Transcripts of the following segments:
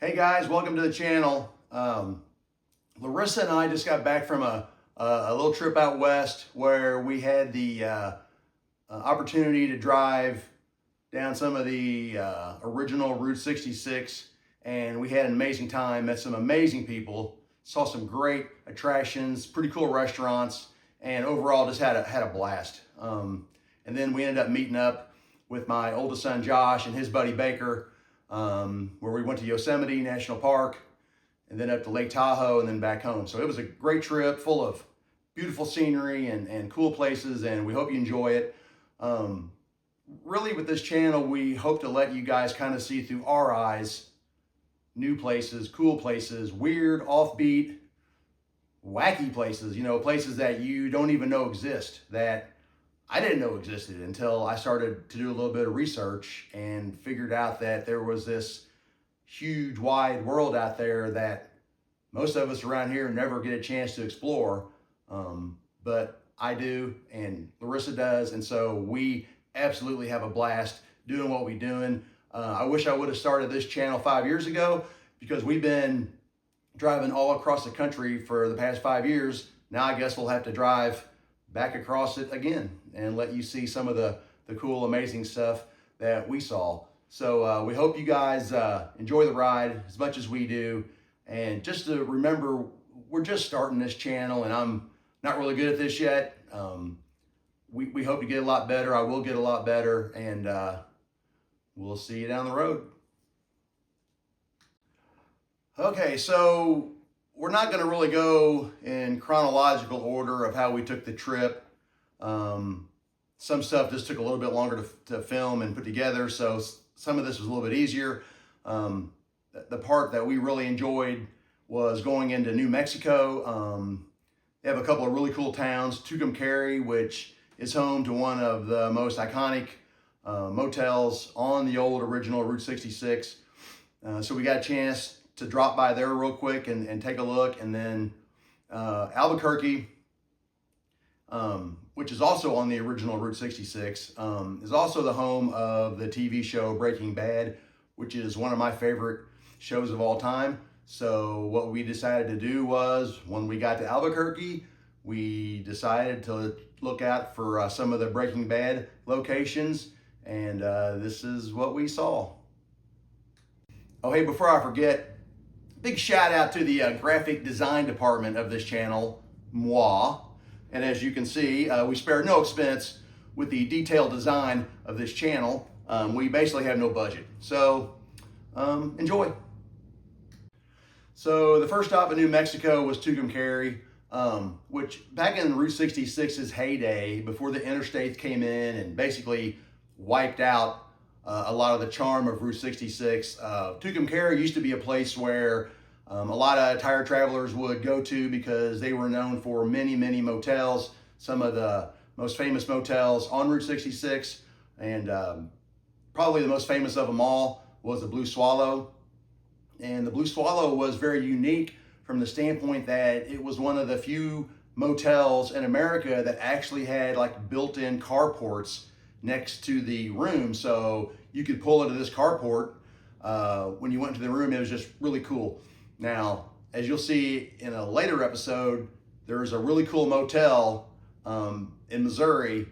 Hey guys, welcome to the channel. Larissa and I just got back from a little trip out west where we had the opportunity to drive down some of the original Route 66, and we had an amazing time, met some amazing people, saw some great attractions, pretty cool restaurants, and overall just had a blast. And then we ended up meeting up with my oldest son Josh and his buddy Baker, where we went to Yosemite National Park and then up to Lake Tahoe and then back home. So it was a great trip full of beautiful scenery and cool places, and we hope you enjoy it. Really with this channel, we hope to let you guys kind of see through our eyes new places, cool places, weird, offbeat, wacky places, places that you don't even know exist, that I didn't know existed until I started to do a little bit of research and figured out that there was this huge wide world out there that most of us around here never get a chance to explore. But I do, and Larissa does, and so we absolutely have a blast doing what we're doing. I wish I would have started this channel 5 years ago, because we've been driving all across the country for the past 5 years. Now I guess we'll have to drive back across it again and let you see some of the cool, amazing stuff that we saw. So we hope you guys enjoy the ride as much as we do. And just to remember, we're just starting this channel, and I'm not really good at this yet. We hope to get a lot better. I will get a lot better, and we'll see you down the road. Okay, so we're not going to really go in chronological order of how we took the trip. Some stuff just took a little bit longer to film and put together, so some of this was a little bit easier. The part that we really enjoyed was going into New Mexico. They have a couple of really cool towns, Tucumcari, which is home to one of the most iconic motels on the old original Route 66. So we got a chance to drop by there real quick and take a look. And then Albuquerque, which is also on the original Route 66, is also the home of the TV show Breaking Bad, which is one of my favorite shows of all time. So what we decided to do was, when we got to Albuquerque, we decided to look out for some of the Breaking Bad locations, and this is what we saw. Oh, hey, before I forget, big shout out to the graphic design department of this channel, moi. And as you can see, we spared no expense with the detailed design of this channel. We basically have no budget. So enjoy. So the first stop in New Mexico was Tucumcari, which back in Route 66's heyday, before the interstates came in and basically wiped out a lot of the charm of Route 66. Tucumcari used to be a place where a lot of tire travelers would go to, because they were known for many, many motels, some of the most famous motels on Route 66. And probably the most famous of them all was the Blue Swallow. And the Blue Swallow was very unique from the standpoint that it was one of the few motels in America that actually had like built-in carports next to the room. So you could pull into this carport when you went into the room. It was just really cool. Now, as you'll see in a later episode, there's a really cool motel in Missouri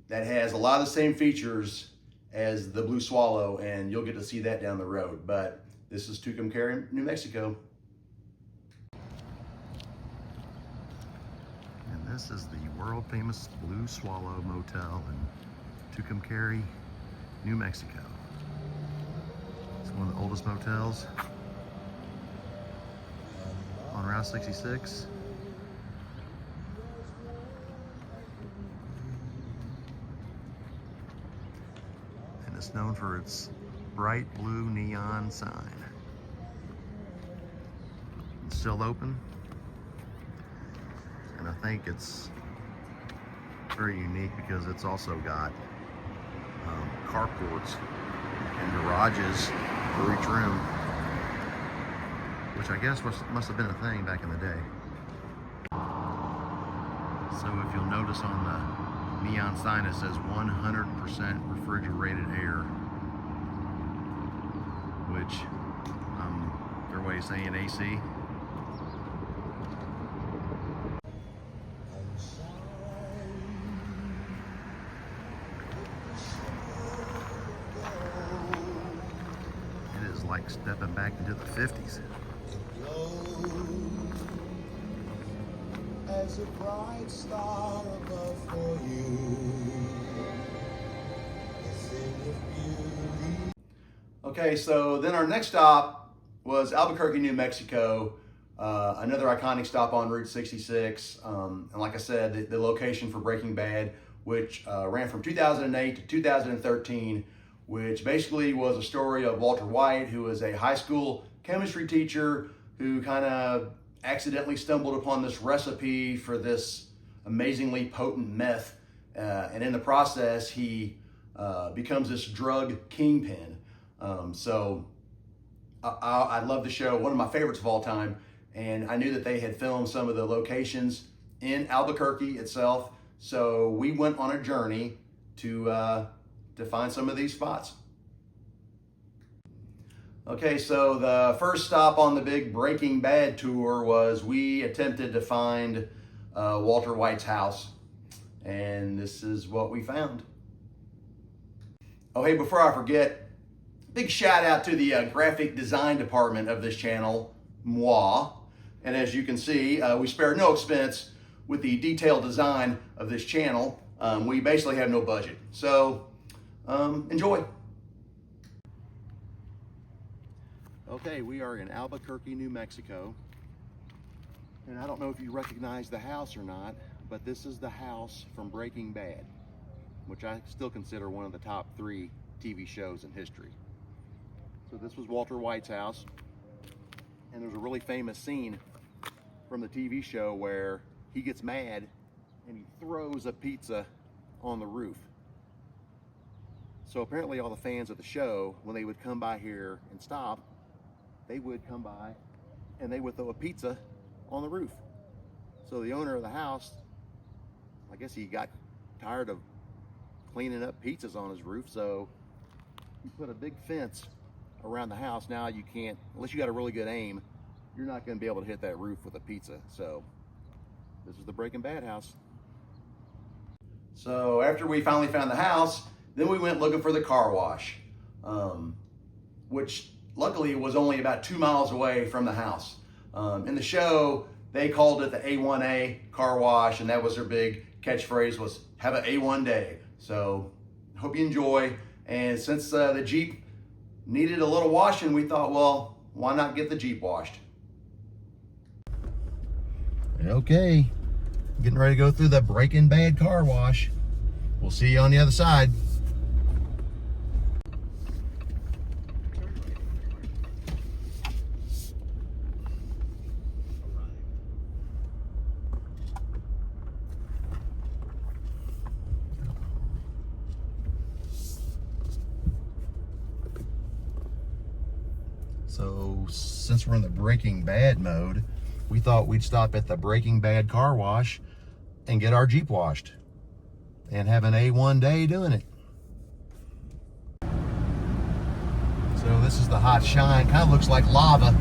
that has a lot of the same features as the Blue Swallow, and you'll get to see that down the road. But this is Tucumcari, New Mexico. And this is the world famous Blue Swallow Motel in Tucumcari, New Mexico. It's one of the oldest motels on Route 66. And it's known for its bright blue neon sign. It's still open, and I think it's very unique because it's also got carports and garages for each room, which I guess must have been a thing back in the day. So if you'll notice on the neon sign, it says 100% refrigerated air, which I'm saying AC. It is like stepping back into the 50s. As a bright star above for you. Okay, so then our next stop was Albuquerque, New Mexico, another iconic stop on Route 66. And like I said, the location for Breaking Bad, which ran from 2008 to 2013, which basically was a story of Walter White, who was a high school chemistry teacher who kind of accidentally stumbled upon this recipe for this amazingly potent meth. And in the process, he becomes this drug kingpin. So I love the show, one of my favorites of all time. And I knew that they had filmed some of the locations in Albuquerque itself. So we went on a journey to find some of these spots. Okay, so the first stop on the big Breaking Bad tour was we attempted to find Walter White's house. And this is what we found. Oh, hey, before I forget, big shout out to the graphic design department of this channel, moi. And as you can see, we spared no expense with the detailed design of this channel. We basically have no budget. So enjoy. Okay, we are in Albuquerque, New Mexico. And I don't know if you recognize the house or not, but this is the house from Breaking Bad, which I still consider one of the top 3 TV shows in history. So this was Walter White's house. And there's a really famous scene from the TV show where he gets mad and he throws a pizza on the roof. So apparently all the fans of the show, when they would come by here and stop, they would come by and they would throw a pizza on the roof. So the owner of the house, I guess he got tired of cleaning up pizzas on his roof, so he put a big fence around the house. Now you can't, unless you got a really good aim, you're not going to be able to hit that roof with a pizza. So this is the Breaking Bad house. So after we finally found the house, then we went looking for the car wash, which luckily was only about 2 miles away from the house. In the show, they called it the A1A car wash, and that was their big catchphrase, was have an A1 day. So hope you enjoy. And since the Jeep needed a little washing, we thought, well, why not get the Jeep washed? Okay, getting ready to go through the Breaking Bad car wash. We'll see you on the other side. So since we're in the Breaking Bad mode, we thought we'd stop at the Breaking Bad car wash and get our Jeep washed and have an A1 day doing it. So this is the hot shine, kind of looks like lava.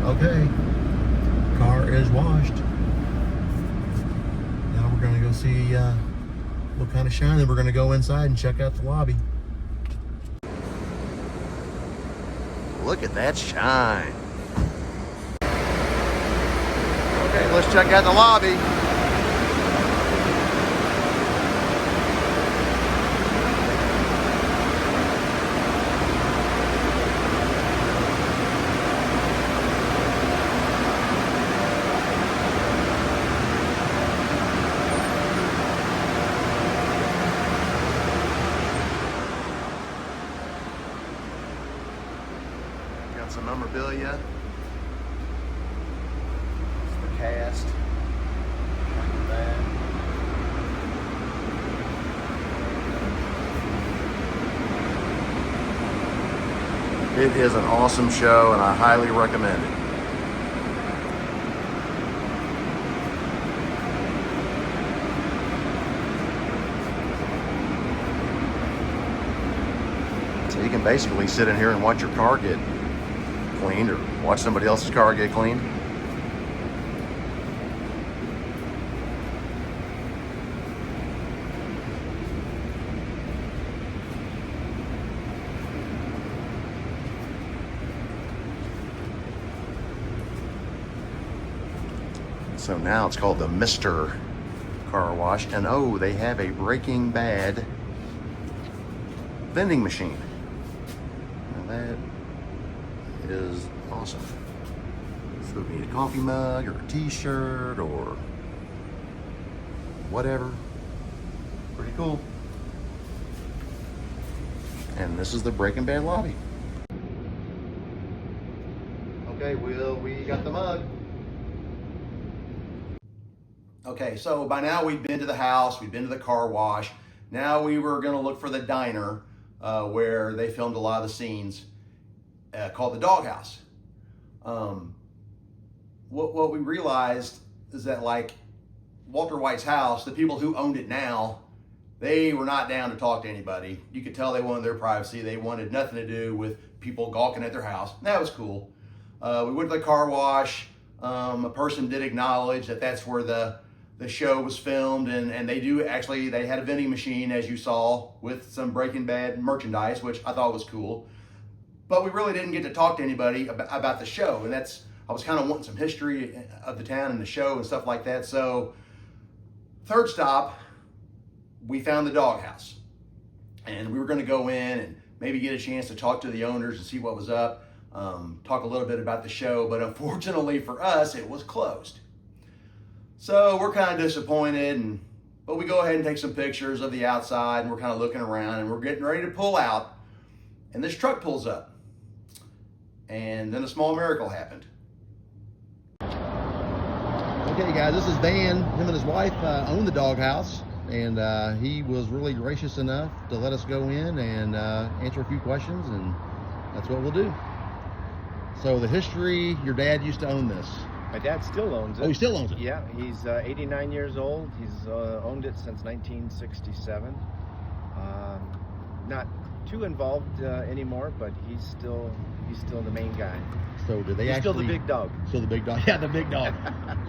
Okay, car is washed. Now we're gonna go see what kind of shine, and we're gonna go inside and check out the lobby. Look at that shine. Okay, let's check out the lobby. Got some memorabilia. The cast. Look at that. It is an awesome show, and I highly recommend it. can basically sit in here and watch your car get cleaned or watch somebody else's car get cleaned. So now it's called the Mr. Car Wash, and oh, they have a Breaking Bad vending machine. Now that is awesome. So if you need a coffee mug or a t-shirt or whatever, pretty cool. And this is the Breaking Bad lobby. Okay, Will, we got the mug. Okay, so by now we've been to the house, we've been to the car wash. Now we were gonna look for the diner where they filmed a lot of the scenes called the Doghouse. What we realized is that like Walter White's house, the people who owned it now, they were not down to talk to anybody. You could tell they wanted their privacy. They wanted nothing to do with people gawking at their house. That was cool. We went to the car wash. A person did acknowledge that that's where the show was filmed, and they had a vending machine, as you saw, with some Breaking Bad merchandise, which I thought was cool. But we really didn't get to talk to anybody about the show, and I was kind of wanting some history of the town and the show and stuff like that. So third stop, we found the Doghouse, and we were going to go in and maybe get a chance to talk to the owners and see what was up, talk a little bit about the show, but unfortunately for us, it was closed. So we're kind of disappointed, but we go ahead and take some pictures of the outside, and we're kind of looking around, and we're getting ready to pull out, and this truck pulls up, and then a small miracle happened. Okay guys, this is Van. Him and his wife own the Doghouse, and he was really gracious enough to let us go in and answer a few questions, and that's what we'll do. So the history, your dad used to own this. My dad still owns it. Oh, he still owns it? Yeah, he's 89 years old. He's owned it since 1967. Not too involved anymore, but he's still the main guy. So did they He's actually... still the big dog. Still the big dog. Yeah, the big dog.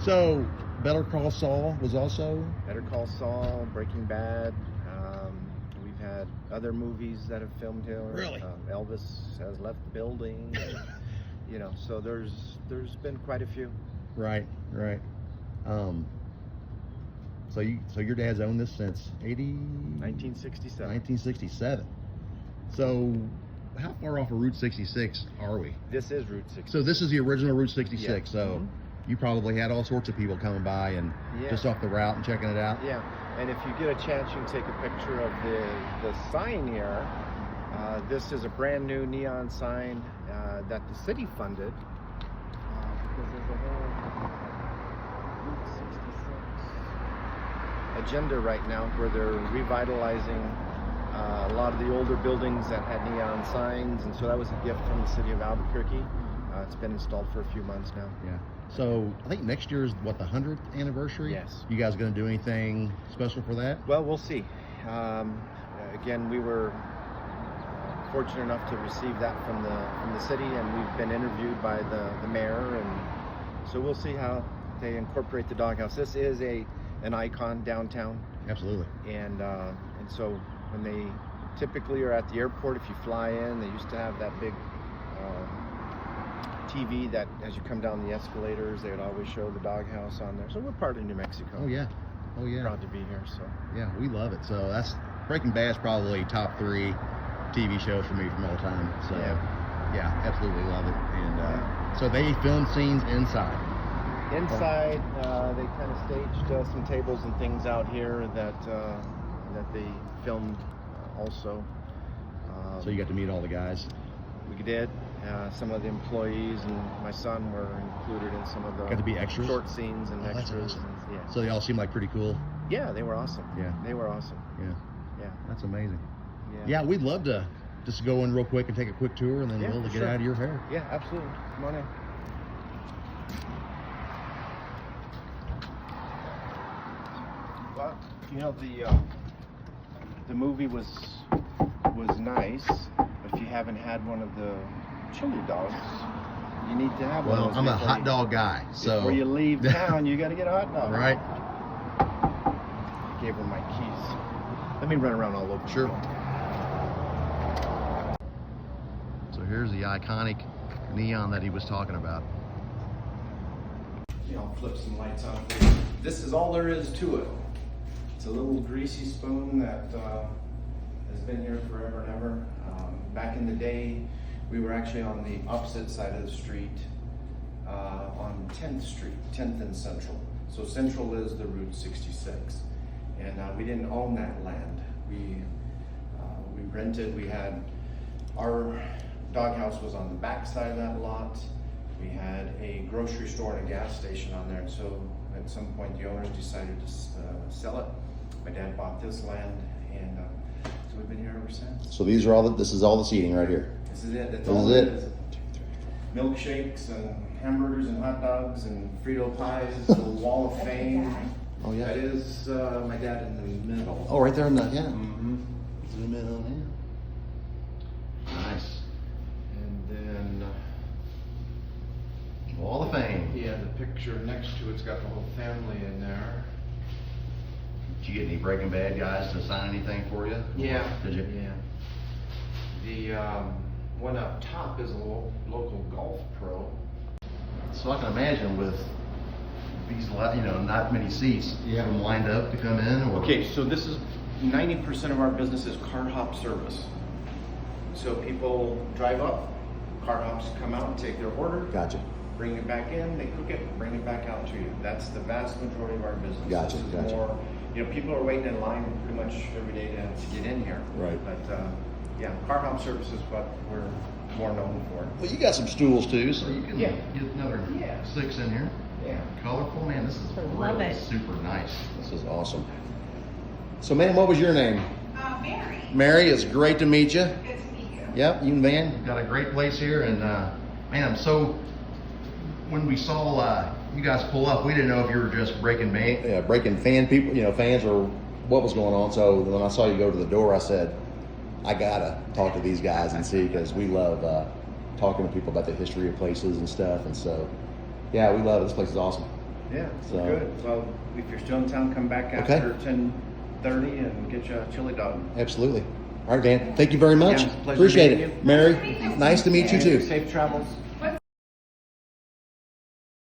So Better Call Saul was also... Better Call Saul, Breaking Bad. We've had other movies that have filmed here. Really? Elvis has left the building. And, you know, so there's been quite a few. Right. So your dad's owned this since 1967. 1967. So how far off of Route 66 are we? This is Route 66. So this is the original Route 66. Yeah. So you probably had all sorts of people coming by and just off the route and checking it out. Yeah, and if you get a chance, you can take a picture of the sign here. This is a brand new neon sign that the city funded. Because there's a whole Route 66 agenda right now where they're revitalizing a lot of the older buildings that had neon signs, and so that was a gift from the city of Albuquerque. It's been installed for a few months now. Yeah. So I think next year is what, the 100th anniversary? Yes. You guys going to do anything special for that? Well, we'll see. Again, we were fortunate enough to receive that from the city, and we've been interviewed by the mayor, and so we'll see how they incorporate the Doghouse. This is an icon downtown. Absolutely. And so when they typically are at the airport, if you fly in, they used to have that big TV that as you come down the escalators, they would always show the Doghouse on there. So we're part of New Mexico. Oh yeah. Proud to be here. So yeah, we love it. So that's Breaking Bad's probably top 3 TV shows for me from all time. So yeah, absolutely love it. And so they filmed scenes inside. Inside, they kind of staged some tables and things out here that they filmed also. So you got to meet all the guys? We did. Some of the employees and my son were included in some of the got to be extras? short scenes and that's extras. awesome. And, yeah. So they all seem like pretty cool? Yeah, they were awesome. Yeah. They were awesome. Yeah. That's amazing. Yeah. Yeah, we'd love to just go in real quick and take a quick tour, and then we'll get sure. out of your hair. Yeah, absolutely. Come on in. Well, you know, the movie was nice a if you haven't had one of the chili dogs, you need to have one. Well, of those I'm a before hot you- dog guy, so Before you leave town, you got to get a hot dog. right. I gave her my keys. Let me run around all over. Sure. So here's the iconic neon that he was talking about. I'll flip some lights on for you. This is all there is to it. It's a little greasy spoon that has been here forever and ever. Back in the day, we were actually on the opposite side of the street, on 10th Street, 10th and Central. So Central is the Route 66. And we didn't own that land. We rented, we had, our doghouse was on the back side of that lot. We had a grocery store and a gas station on there, and so at some point the owners decided to sell it. My dad bought this land, and so we've been here ever since. So these are all. This is all the seating right here. This is it. That's This all is it it? is. Milkshakes and hamburgers and hot dogs and Frito pies. The Wall of Fame. Oh yeah. That is my dad in the middle. Oh, right there in the yeah. Mm-hmm. Zoom in on him. Nice. And then. Wall of Fame. Yeah, the picture next to it's got the whole family in there. Did you get any Breaking Bad guys to sign anything for you? Yeah. Did you? Yeah. The one up top is a local golf pro. So I can imagine with these, not many seats, you have them lined up to come in, or Okay, so this is 90% of our business is car hop service. So people drive up, car hops come out and take their order. Gotcha. Bring it back in, they cook it, bring it back out to you. That's the vast majority of our business. Gotcha, This is gotcha. more, people are waiting in line pretty much every day to get in here. Right. But yeah, car hop service is what we're more known for. Well, you got some stools too, so you can Yeah. get another Yeah. 6 in here. Yeah. Colorful, man. This is Love really it. super nice. This is awesome. So, ma'am, what was your name? Mary. Mary. It's great to meet you. Good to meet you. Yep, you and Van, you've got a great place here, and man, I'm so. When we saw you guys pull up, we didn't know if you were just breaking fan people, fans, or what was going on. So when I saw you go to the door, I said, I gotta talk to these guys and see, because we love talking to people about the history of places and stuff. And so, yeah, we love it. This place is awesome. Yeah, So- good. Well, if you're still in town, come back Okay. after 10:30 and get you a chili dog. Absolutely. All right, Van. Thank you very much. Yeah, pleasure Appreciate meeting it, you. Mary. Nice to meet you too. Safe travels.